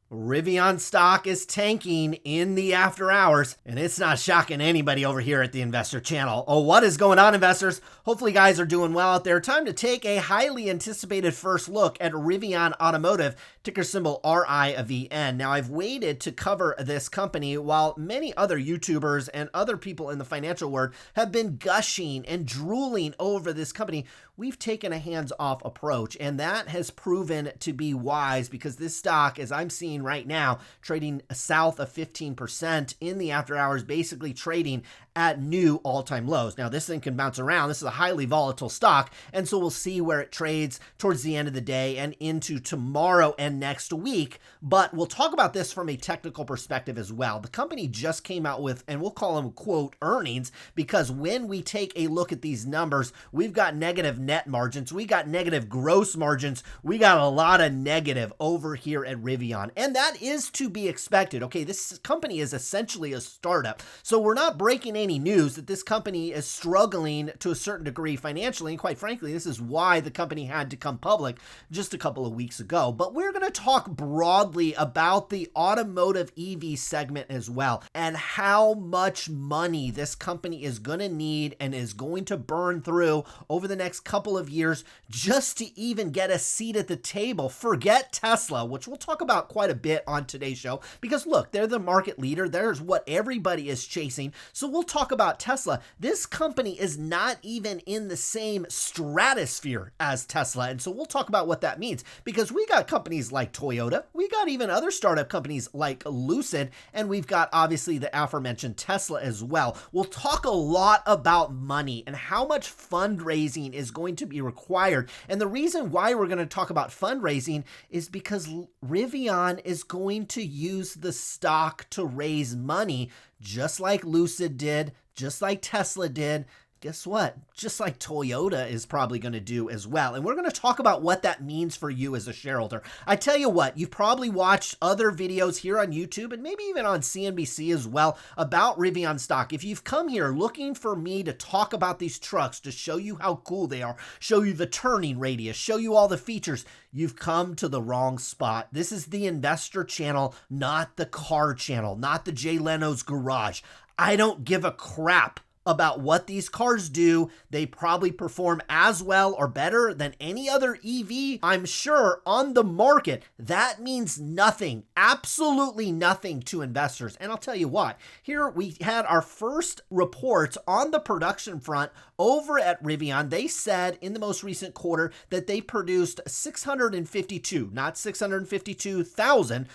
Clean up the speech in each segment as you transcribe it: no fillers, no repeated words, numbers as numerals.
Rivian stock is tanking in the after hours, and it's not shocking anybody over here at the Investor Channel. Oh, what is going on, investors? Hopefully, you guys are doing well out there. Time to take a highly anticipated first look at Rivian Automotive, ticker symbol RIVN. Now, I've waited to cover this company while many other YouTubers and other people in the financial world have been gushing and drooling over this company. We've taken a hands-off approach, and that has proven to be wise because this stock, as I'm seeing right now, trading south of 15% in the after hours, basically trading at new all-time lows. Now, this thing can bounce around. This is a highly volatile stock, and so we'll see where it trades towards the end of the day and into tomorrow and next week. But we'll talk about this from a technical perspective as well. The company just came out with, and we'll call them, quote, earnings, because when we take a look at these numbers, we've got negative net margins, we got negative gross margins, we got a lot of negative over here at Rivian, and that is to be expected. Okay, this company is essentially a startup, so we're not breaking any news that this company is struggling to a certain degree financially, and quite frankly, this is why the company had to come public just a couple of weeks ago. But we're going to talk broadly about the automotive EV segment as well, and how much money this company is going to need and is going to burn through over the next couple of years just to even get a seat at the table. Forget Tesla, which we'll talk about quite a bit on today's show, because look, they're the market leader. There's what everybody is chasing. So we'll talk about Tesla. This company is not even in the same stratosphere as Tesla. And so we'll talk about what that means, because we got companies like Toyota, we got even other startup companies like Lucid, and we've got obviously the aforementioned Tesla as well. We'll talk a lot about money and how much fundraising is going to be required. And the reason why we're going to talk about fundraising is because Rivian is going to use the stock to raise money, just like Lucid did, just like Tesla did. Guess what? Just like Toyota is probably going to do as well. And we're going to talk about what that means for you as a shareholder. I tell you what, you've probably watched other videos here on YouTube and maybe even on CNBC as well about Rivian stock. If you've come here looking for me to talk about these trucks, to show you how cool they are, show you the turning radius, show you all the features, you've come to the wrong spot. This is the Investor Channel, not the car channel, not the Jay Leno's Garage. I don't give a crap about what these cars do. They probably perform as well or better than any other EV, I'm sure, on the market. That means nothing, absolutely nothing to investors. And I'll tell you what, here we had our first reports on the production front over at Rivian. They said in the most recent quarter that they produced 652, not 652,000,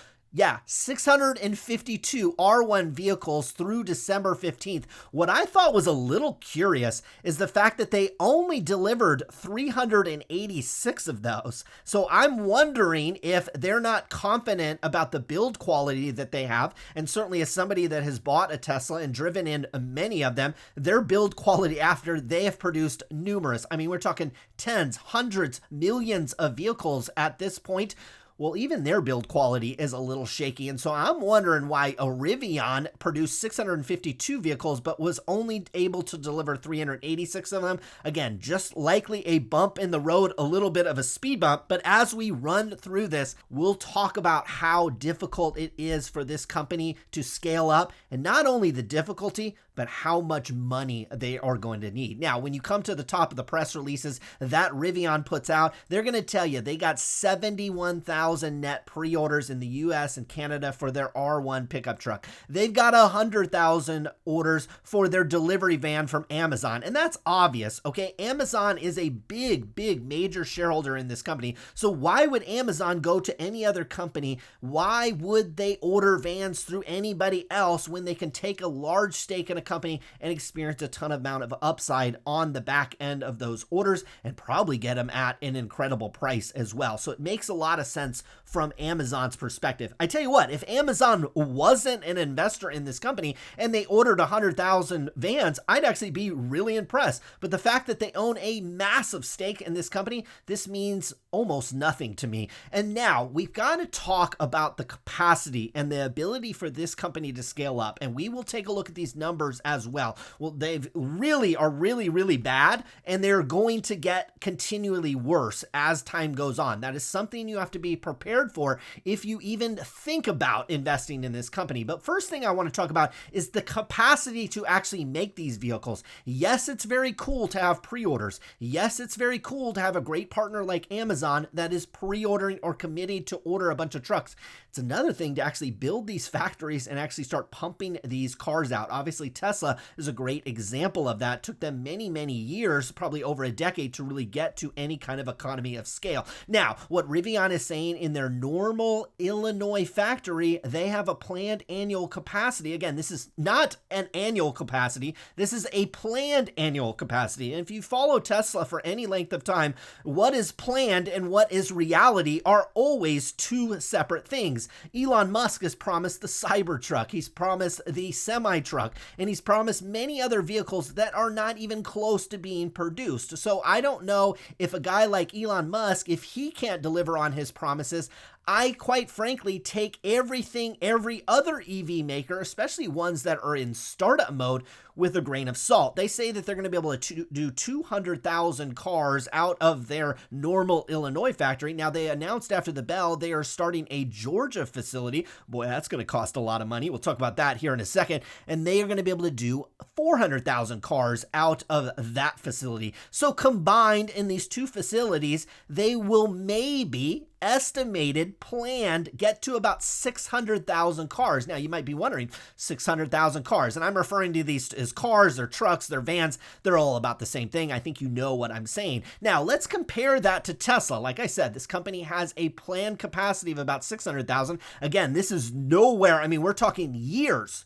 652 R1 vehicles through December 15th. What I thought was a little curious is the fact that they only delivered 386 of those. So I'm wondering if they're not confident about the build quality that they have. And certainly as somebody that has bought a Tesla and driven in many of them, their build quality after they have produced numerous. I mean, we're talking tens, hundreds, millions of vehicles at this point. Well, even their build quality is a little shaky. And so I'm wondering why a Rivian produced 652 vehicles, but was only able to deliver 386 of them. Again, just likely a bump in the road, a little bit of a speed bump. But as we run through this, we'll talk about how difficult it is for this company to scale up, and not only the difficulty, but how much money they are going to need. Now, when you come to the top of the press releases that Rivian puts out, they're going to tell you they got 71,000 net pre-orders in the US and Canada for their R1 pickup truck. They've got 100,000 orders for their delivery van from Amazon. And that's obvious, okay? Amazon is a big, major shareholder in this company. So why would Amazon go to any other company? Why would they order vans through anybody else when they can take a large stake in a company and experience a ton amount of upside on the back end of those orders and probably get them at an incredible price as well? So it makes a lot of sense from Amazon's perspective. I tell you what, if Amazon wasn't an investor in this company and they ordered 100,000 vans, I'd actually be really impressed. But the fact that they own a massive stake in this company, this means almost nothing to me. And now we've got to talk about the capacity and the ability for this company to scale up. And we will take a look at these numbers numbers as well. Well, they've really are really bad, and they're going to get continually worse as time goes on. That is something you have to be prepared for if you even think about investing in this company. But first thing I want to talk about is the capacity to actually make these vehicles. Yes, it's very cool to have pre-orders. Yes, it's very cool to have a great partner like Amazon that is pre-ordering or committing to order a bunch of trucks. It's another thing to actually build these factories and actually start pumping these cars out. Obviously, Tesla is a great example of that. It took them many years, probably over a decade, to really get to any kind of economy of scale. Now, what Rivian is saying, in their Normal, Illinois factory, they have a planned annual capacity. Again, this is not an annual capacity. This is a planned annual capacity. And if you follow Tesla for any length of time, what is planned and what is reality are always two separate things. Elon Musk has promised the Cybertruck, he's promised the semi-truck, and he's promised many other vehicles that are not even close to being produced. So I don't know if a guy like Elon Musk, if he can't deliver on his promises, I quite frankly take everything every other EV maker, especially ones that are in startup mode, with a grain of salt. They say that they're going to be able to do 200,000 cars out of their Normal, Illinois factory. Now, they announced after the bell they are starting a Georgia facility. Boy, that's going to cost a lot of money. We'll talk about that here in a second. And they are going to be able to do 400,000 cars out of that facility. So combined in these two facilities, they will maybe estimated, planned, get to about 600,000 cars. Now, you might be wondering, 600,000 cars, and I'm referring to these as cars, their trucks, their vans, they're all about the same thing. I think you know what I'm saying. Now, let's compare that to Tesla. Like I said, this company has a planned capacity of about 600,000. Again, this is nowhere, I mean, we're talking years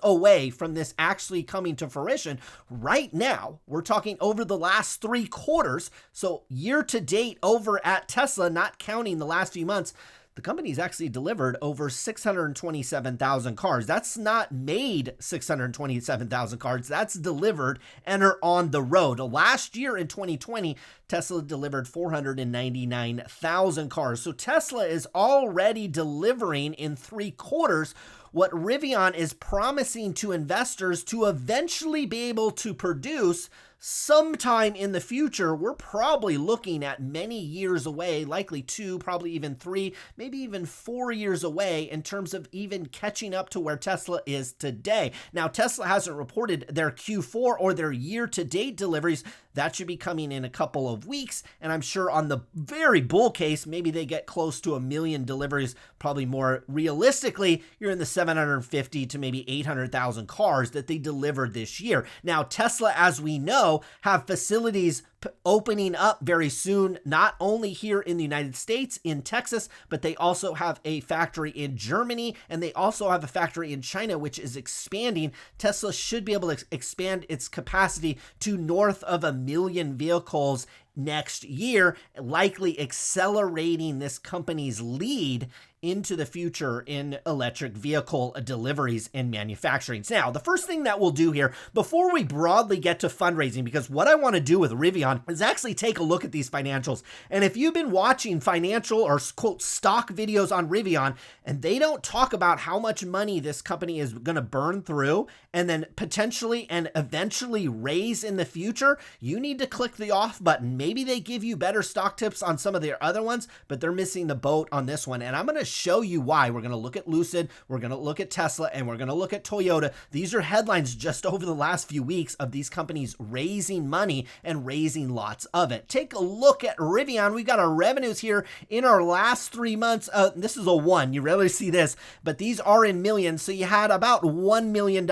away from this actually coming to fruition. Right now, we're talking over the last 3 quarters. So year to date over at Tesla, not counting the last few months, the company's actually delivered over 627,000 cars. That's not made 627,000 cars. That's delivered and are on the road. Last year in 2020, Tesla delivered 499,000 cars. So Tesla is already delivering in 3 quarters what Rivian is promising to investors to eventually be able to produce sometime in the future. We're probably looking at many years away, likely 2, probably even 3, maybe even 4 years away in terms of even catching up to where Tesla is today. Now, Tesla hasn't reported their Q4 or their year-to-date deliveries. That should be coming in a couple of weeks, and I'm sure on the very bull case, maybe they get close to 1 million deliveries. Probably more realistically, you're in the 750 to maybe 800,000 cars that they delivered this year. Now, Tesla, as we know, have facilities opening up very soon, not only here in the United States, in Texas, but they also have a factory in Germany, and they also have a factory in China, which is expanding. Tesla should be able to expand its capacity to north of 1 million vehicles next year, likely accelerating this company's lead into the future in electric vehicle deliveries and manufacturing. Now, the first thing that we'll do here, before we broadly get to fundraising, because what I want to do with Rivian is actually take a look at these financials. And if you've been watching financial or quote stock videos on Rivian, and they don't talk about how much money this company is going to burn through and then potentially and eventually raise in the future, you need to click the off button. Maybe they give you better stock tips on some of their other ones, but they're missing the boat on this one. And I'm going to show you why. We're going to look at Lucid, we're going to look at Tesla, and we're going to look at Toyota. These are headlines just over the last few weeks of these companies raising money and raising lots of it. Take a look at Rivian. We've got our revenues here in our last 3 months. This is a 1. You rarely see this, but these are in millions. So you had about $1 million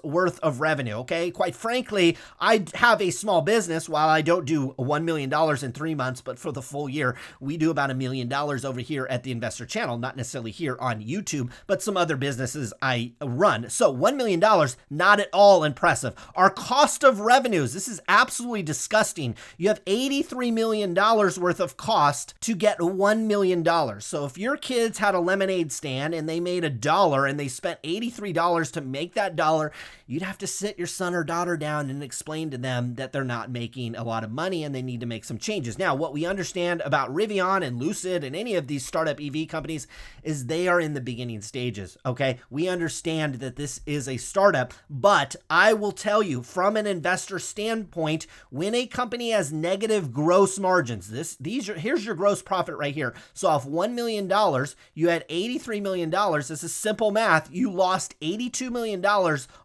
worth of revenue. Okay. Quite frankly, I have a small business. While I don't do $1 million in 3 months, but for the full year, we do about $1 million over here at the Investor Channel, not necessarily here on YouTube, but some other businesses I run. So $1 million, not at all impressive. Our cost of revenues, this is absolutely disgusting. You have $83 million worth of cost to get $1 million. So if your kids had a lemonade stand and they made $1 and they spent $83 to make that dollar, you'd have to sit your son or daughter down and explain to them that they're not making a lot of money and they need to make some changes. Now, what we understand about Rivian and Lucid and any of these startup EV companies, is they are in the beginning stages, okay? We understand that this is a startup, but I will tell you from an investor standpoint, when a company has negative gross margins, here's your gross profit right here. So off $1 million, you had $83 million. This is simple math. You lost $82 million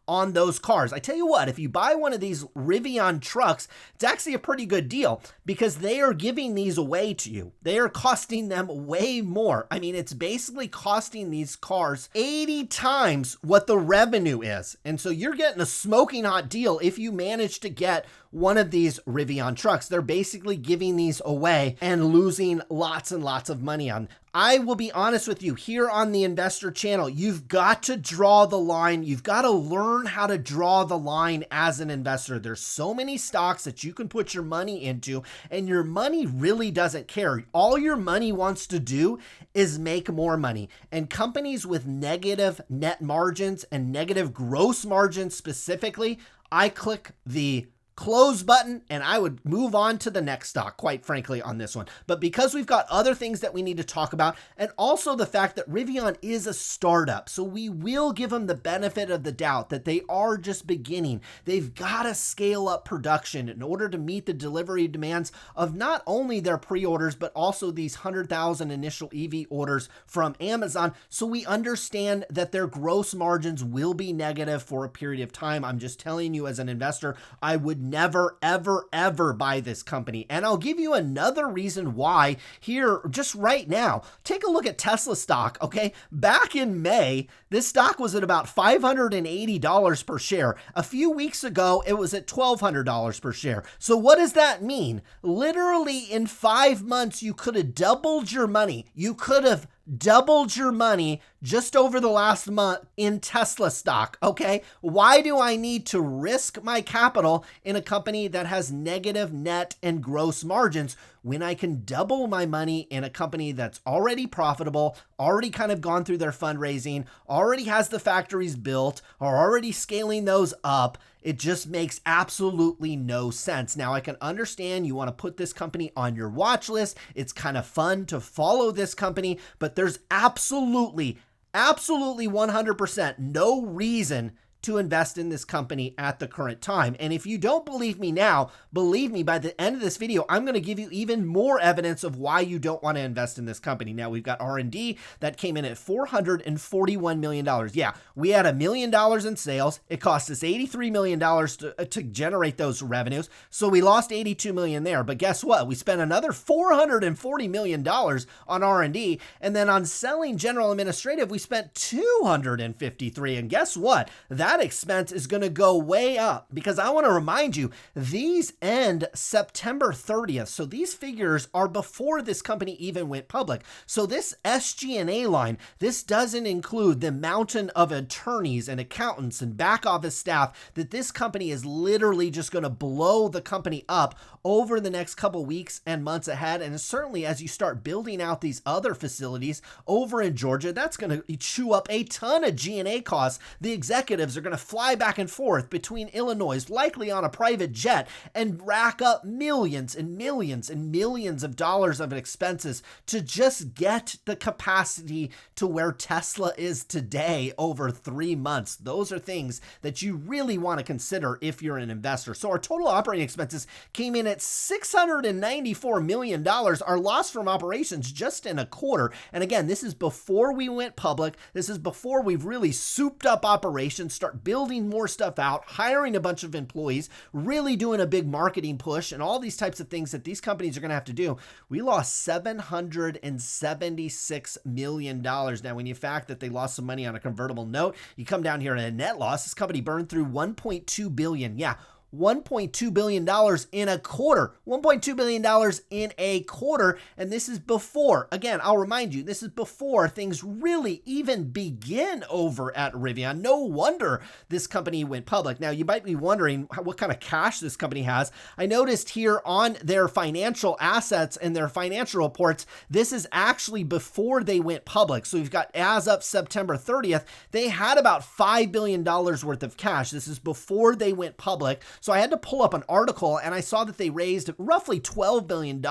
on those cars. I tell you what, if you buy one of these Rivian trucks, it's actually a pretty good deal because they are giving these away to you. They are costing them way more. I mean, it's basically costing these cars 80 times what the revenue is. And so you're getting a smoking hot deal if you manage to get one of these Rivian trucks. They're basically giving these away and losing lots and lots of money on. I will be honest with you, here on the investor channel, you've got to draw the line. You've got to learn how to draw the line as an investor. There's so many stocks that you can put your money into, and your money really doesn't care. All your money wants to do is make more money. And companies with negative net margins and negative gross margins specifically, I click the close button and I would move on to the next stock, quite frankly, on this one. But because we've got other things that we need to talk about, and also the fact that Rivian is a startup, so we will give them the benefit of the doubt that they are just beginning. They've got to scale up production in order to meet the delivery demands of not only their pre-orders, but also these 100,000 initial EV orders from Amazon. So we understand that their gross margins will be negative for a period of time. I'm just telling you as an investor, I would never, ever, ever buy this company. And I'll give you another reason why here just right now. Take a look at Tesla stock, okay? Back in May, this stock was at about $580 per share. A few weeks ago, it was at $1,200 per share. So what does that mean? Literally in 5 months, you could have doubled your money. You could have doubled your money just over the last month in Tesla stock, okay? Why do I need to risk my capital in a company that has negative net and gross margins when I can double my money in a company that's already profitable, already kind of gone through their fundraising, already has the factories built, are already scaling those up? It just makes absolutely no sense. Now, I can understand you want to put this company on your watch list. It's kind of fun to follow this company, but there's absolutely 100% no reason to invest in this company at the current time. And if you don't believe me now, believe me, by the end of this video, I'm going to give you even more evidence of why you don't want to invest in this company. Now, we've got R&D that came in at $441 million. Yeah, we had $1 million in sales. It cost us $83 million to generate those revenues. So we lost $82 million there. But guess what? We spent another $440 million on R&D. And then on selling general administrative, we spent $253. And guess what? That expense is going to go way up because I want to remind you, these end September 30th. So these figures are before this company even went public. So this SG&A line, this doesn't include the mountain of attorneys and accountants and back office staff that this company is literally just going to blow the company up over the next couple weeks and months ahead. And certainly as you start building out these other facilities over in Georgia, that's going to chew up a ton of G&A costs. The executives are going to fly back and forth between Illinois, likely on a private jet, and rack up millions and millions and millions of dollars of expenses to just get the capacity to where Tesla is today over 3 months. Those are things that you really want to consider if you're an investor. So our total operating expenses came in at $694 million. Our loss from operations just in a quarter. And again, this is before we went public. This is before we've really souped up operations, start building more stuff out, hiring a bunch of employees, really doing a big marketing push, and all these types of things that these companies are going to have to do. We lost $776 million. Now, when you fact that they lost some money on a convertible note, you come down here at a net loss. This company burned through $1.2 billion. Yeah, $1.2 billion in a quarter. $1.2 billion in a quarter. And this is before, again, I'll remind you, this is before things really even begin over at Rivian. No wonder this company went public. Now, you might be wondering what kind of cash this company has. I noticed here on their financial assets and their financial reports, this is actually before they went public. So we've got, as of September 30th, they had about $5 billion worth of cash. This is before they went public. So I had to pull up an article, and I saw that they raised roughly $12 billion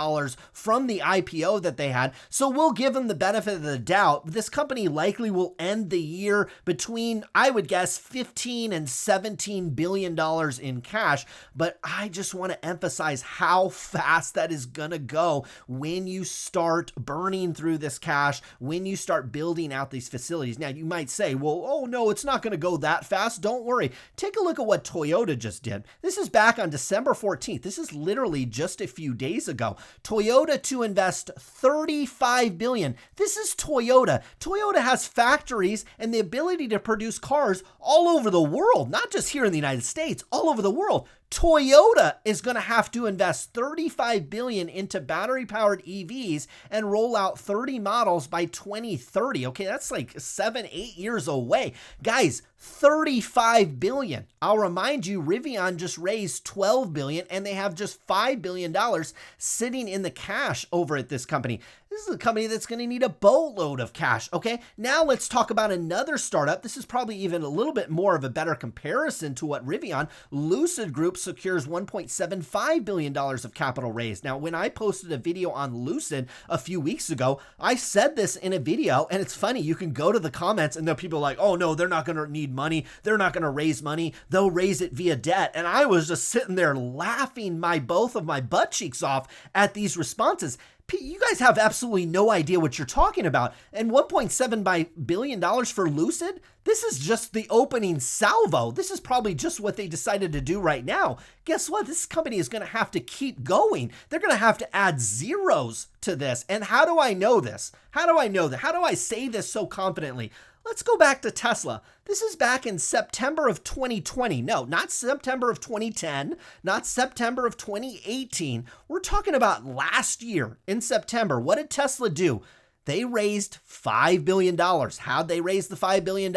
from the IPO that they had. So we'll give them the benefit of the doubt. This company likely will end the year between, I would guess, $15 and $17 billion in cash. But I just want to emphasize how fast that is going to go when you start burning through this cash, when you start building out these facilities. Now, you might say, well, oh no, it's not going to go that fast. Don't worry. Take a look at what Toyota just did. This is back on December 14th. This is literally just a few days ago. Toyota to invest $35 billion. This is Toyota. Toyota has factories and the ability to produce cars all over the world, not just here in the United States, all over the world. Toyota is going to have to invest $35 billion into battery-powered EVs and roll out 30 models by 2030. Okay, that's like 7-8 years away. Guys, $35 billion. I'll remind you, Rivian just raised $12 billion, and they have just $5 billion sitting in the cash over at this company. This is a company that's going to need a boatload of cash, okay? Now let's talk about another startup. This is probably even a little bit more of a better comparison to what Rivian. Lucid Group secures $1.75 billion of capital raised. Now, when I posted a video on Lucid a few weeks ago, I said this in a video, and it's funny. You can go to the comments, and the people are like, oh no, they're not going to need money. They're not going to raise money. They'll raise it via debt. And I was just sitting there laughing both of my butt cheeks off at these responses. You guys have absolutely no idea what you're talking about. And $1.7 billion for Lucid? This is just the opening salvo. This is probably just what they decided to do right now. Guess what? This company is going to have to keep going. They're going to have to add zeros to this. And how do I know this? How do I know that? How do I say this so confidently? Let's go back to Tesla. This is back in September of 2020. No, not September of 2010, not September of 2018. We're talking about last year in September. What did Tesla do? They raised $5 billion. How'd they raise the $5 billion?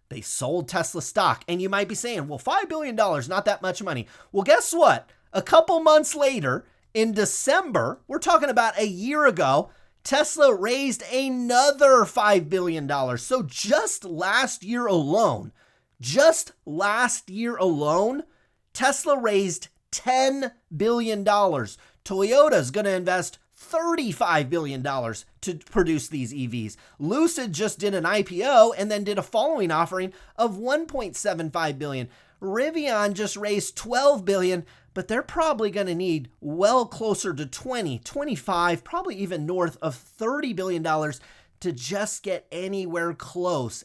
They sold Tesla stock. And you might be saying, well, $5 billion, not that much money. Well, guess what? A couple months later, in December, we're talking about a year ago, Tesla raised another $5 billion. So just last year alone, Tesla raised $10 billion. Toyota's going to invest $35 billion to produce these EVs. Lucid just did an IPO and then did a following offering of $1.75 billion. Rivian just raised $12 billion, but they're probably going to need well closer to 20, 25, probably even north of $30 billion to just get anywhere close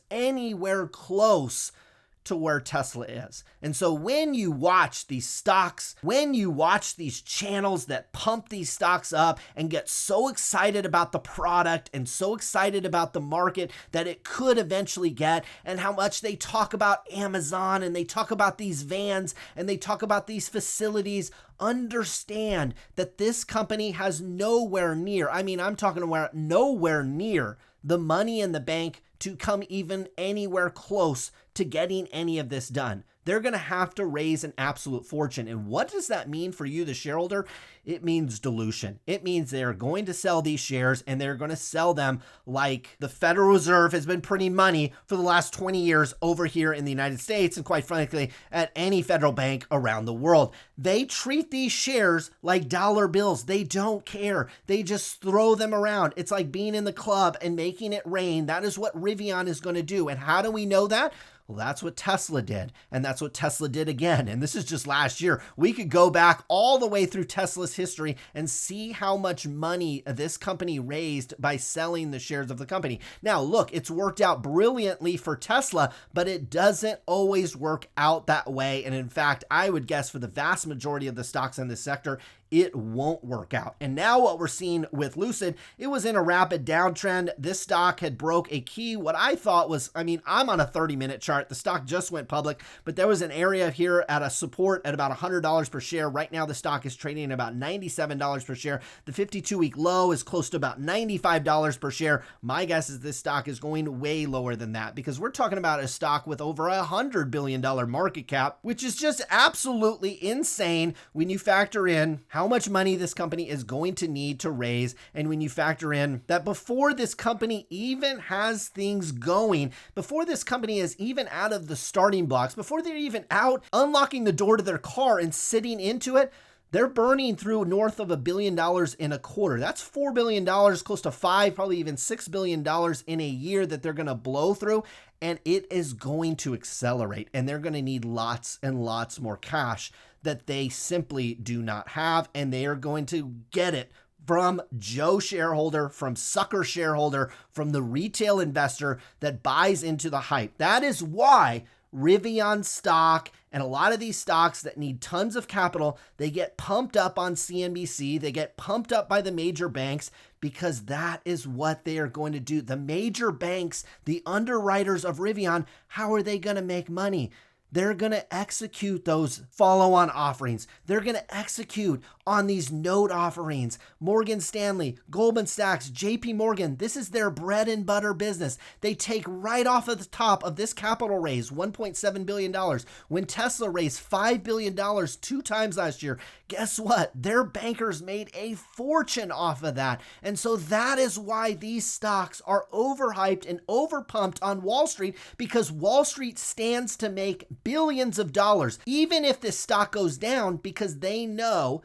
to where Tesla is. And so when you watch these stocks, when you watch these channels that pump these stocks up and get so excited about the product and so excited about the market that it could eventually get, and how much they talk about Amazon and they talk about these vans and they talk about these facilities, understand that this company has nowhere near, I'm talking about nowhere near the money in the bank to come even anywhere close to getting any of this done. They're going to have to raise an absolute fortune. And what does that mean for you, the shareholder? It means dilution. It means they're going to sell these shares, and they're going to sell them like the Federal Reserve has been printing money for the last 20 years over here in the United States, and quite frankly, at any federal bank around the world. They treat these shares like dollar bills. They don't care. They just throw them around. It's like being in the club and making it rain. That is what Rivian is going to do. And how do we know that? Well, that's what Tesla did, and that's what Tesla did again. And this is just last year. We could go back all the way through Tesla's history and see how much money this company raised by selling the shares of the company. Now, look, it's worked out brilliantly for Tesla, but it doesn't always work out that way. And in fact, I would guess for the vast majority of the stocks in this sector, it won't work out. And now what we're seeing with Lucid, it was in a rapid downtrend. This stock had broke a key, what I thought was, I'm on a 30-minute chart. The stock just went public, but there was an area here at a support at about $100 per share. Right now, the stock is trading at about $97 per share. The 52-week low is close to about $95 per share. My guess is this stock is going way lower than that, because we're talking about a stock with over $100 billion market cap, which is just absolutely insane when you factor in how much money this company is going to need to raise. And when you factor in that before this company even has things going, before this company is even out of the starting blocks, before they're even out unlocking the door to their car and sitting into it, they're burning through north of $1 billion in a quarter. That's $4 billion, close to $5, probably even $6 billion in a year that they're going to blow through. And it is going to accelerate. And they're going to need lots and lots more cash that they simply do not have. And they are going to get it from Joe shareholder, from sucker shareholder, from the retail investor that buys into the hype. That is why Rivian stock and a lot of these stocks that need tons of capital, they get pumped up on CNBC, they get pumped up by the major banks, because that is what they are going to do. The major banks, the underwriters of Rivian, how are they going to make money? They're going to execute those follow-on offerings. They're going to execute on these note offerings. Morgan Stanley, Goldman Sachs, JP Morgan, this is their bread and butter business. They take right off of the top of this capital raise, $1.7 billion. When Tesla raised $5 billion 2 times last year, guess what? Their bankers made a fortune off of that. And so that is why these stocks are overhyped and overpumped on Wall Street, because Wall Street stands to make billions of dollars, even if this stock goes down, because they know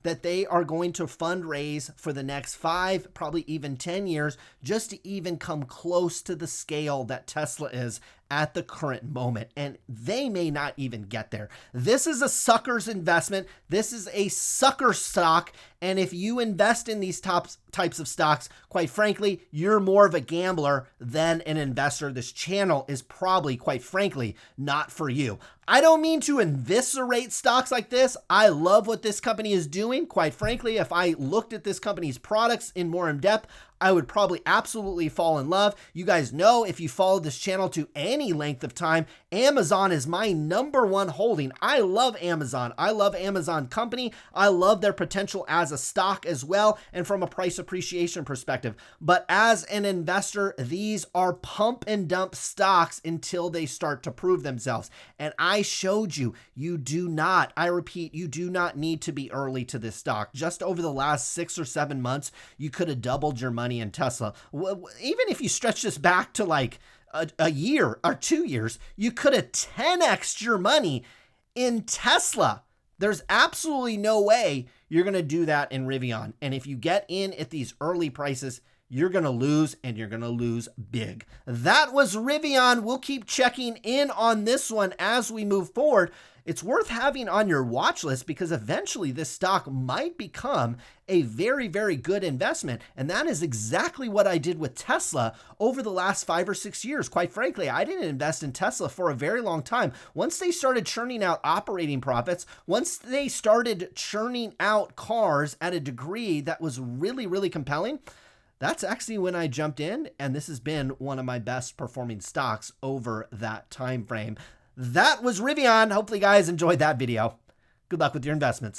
that they are going to fundraise for the next 5, probably even 10 years, just to even come close to the scale that Tesla is at the current moment. And they may not even get there. This is a sucker's investment. This is a sucker stock. And if you invest in these types of stocks, quite frankly, you're more of a gambler than an investor. This channel is probably, quite frankly, not for you. I don't mean to eviscerate stocks like this. I love what this company is doing. Quite frankly, if I looked at this company's products in more in depth, I would probably absolutely fall in love. You guys know, if you follow this channel to any length of time, Amazon is my #1 holding. I love Amazon. I love Amazon company. I love their potential as a stock as well, and from a price appreciation perspective. But as an investor, these are pump and dump stocks until they start to prove themselves. And I showed you, you do not, I repeat, you do not need to be early to this stock. Just over the last 6 or 7 months, you could have doubled your money in Tesla. Even if you stretch this back to like a year or 2 years, you could have 10x'd your money in Tesla. There's absolutely no way you're going to do that in Rivian. And if you get in at these early prices, you're going to lose, and you're going to lose big. That was Rivian. We'll keep checking in on this one as we move forward. It's worth having on your watch list, because eventually this stock might become a very, very good investment. And that is exactly what I did with Tesla over the last 5 or 6 years. Quite frankly, I didn't invest in Tesla for a very long time. Once they started churning out operating profits, once they started churning out cars at a degree that was really, really compelling, that's actually when I jumped in, and this has been one of my best performing stocks over that time frame. That was Rivian. Hopefully you guys enjoyed that video. Good luck with your investments.